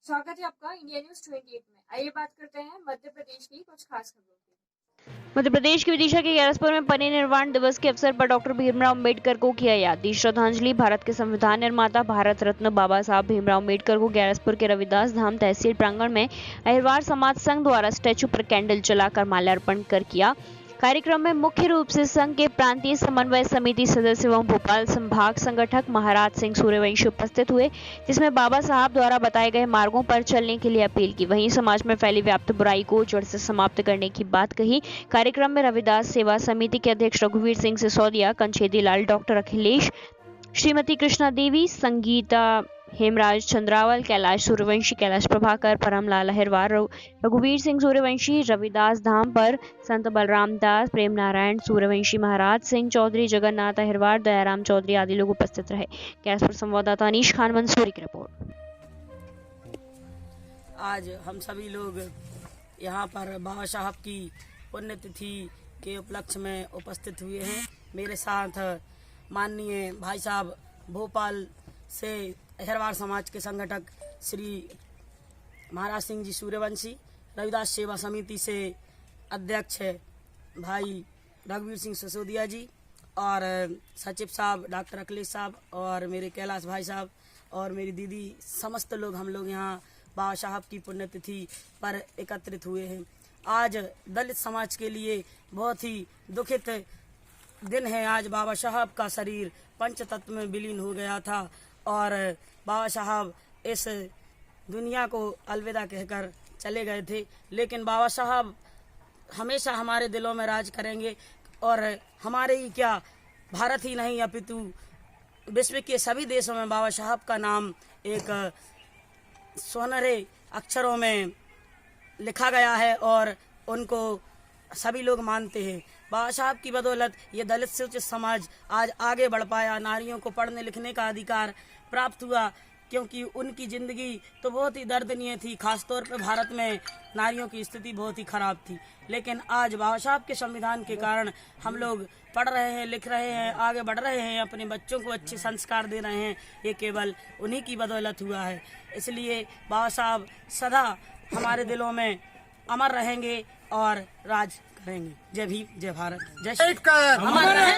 स्वागत है आपका इंडिया न्यूज 28 में। आइए बात करते हैं मध्य प्रदेश की कुछ खास खबरों की। मध्य प्रदेश के विदिशा के ग्यारसपुर में परिनिर्वाण दिवस के अवसर पर डॉक्टर भीमराव अम्बेडकर को किया याद। दी श्रद्धांजलि। भारत के संविधान निर्माता भारत रत्न बाबा साहब भीमराव अम्बेडकर को ग्यारसपुर के रविदास धाम तहसील प्रांगण में अहिरवार समाज संघ द्वारा स्टैचू पर कैंडल जलाकर माल्यार्पण कर किया। कार्यक्रम में मुख्य रूप से संघ के प्रांतीय समन्वय समिति सदस्य एवं भोपाल संभाग संगठक महाराज सिंह सूर्यवंशी उपस्थित हुए, जिसमें बाबा साहब द्वारा बताए गए मार्गों पर चलने के लिए अपील की। वहीं समाज में फैली व्याप्त बुराई को जड़ से समाप्त करने की बात कही। कार्यक्रम में रविदास सेवा समिति के अध्यक्ष रघुवीर सिंह सिसोदिया, कंछेदी लाल, डॉक्टर अखिलेश, श्रीमती कृष्णा देवी, संगीता हेमराज चंद्रावल, कैलाश सूर्यवंशी, कैलाश प्रभाकर, परमलाल अहिरवार, रघुवीर सिंह सूर्यवंशी, रविदास धाम पर संत बलराम दास, प्रेम नारायण सूर्यवंशी, महाराज सिंह चौधरी, जगन्नाथ अहिरवार, दयाराम चौधरी आदि लोग उपस्थित रहे। ग्यारसपुर संवाददाता अनीश खान मंसूरी की रिपोर्ट। आज हम सभी लोग यहाँ पर बाबा साहब की पुण्यतिथि के उपलक्ष्य में उपस्थित हुए हैं। मेरे साथ माननीय भाई साहब भोपाल से अहिरवार समाज के संगठक श्री महाराज सिंह जी सूर्यवंशी, रविदास सेवा समिति से अध्यक्ष भाई रघुवीर सिंह सिसोदिया जी और सचिव साहब डॉक्टर अखिलेश साहब और मेरे कैलाश भाई साहब और मेरी दीदी, समस्त लोग हम लोग यहाँ बाबा साहब की पुण्यतिथि पर एकत्रित हुए हैं। आज दलित समाज के लिए बहुत ही दुखित दिन है। आज बाबा साहब का शरीर पंचतत्व में विलीन हो गया था और बाबा साहब इस दुनिया को अलविदा कहकर चले गए थे, लेकिन बाबा साहब हमेशा हमारे दिलों में राज करेंगे और हमारे ही क्या भारत ही नहीं अपितु विश्व के सभी देशों में बाबा साहब का नाम एक सोनहरे अक्षरों में लिखा गया है और उनको सभी लोग मानते हैं। बाबा साहब की बदौलत ये दलित सूचित समाज आज आगे बढ़ पाया। नारियों को पढ़ने लिखने का अधिकार प्राप्त हुआ, क्योंकि उनकी ज़िंदगी तो बहुत ही दर्दनीय थी। खासतौर पर भारत में नारियों की स्थिति बहुत ही खराब थी, लेकिन आज बाबा साहब के संविधान के कारण हम लोग पढ़ रहे हैं, लिख रहे हैं, आगे बढ़ रहे हैं, अपने बच्चों को अच्छे संस्कार दे रहे हैं। ये केवल उन्हीं की बदौलत हुआ है। इसलिए बाबा साहब सदा हमारे दिलों में अमर रहेंगे और राज करेंगे। जय भीम, जय भारत, जय श्री।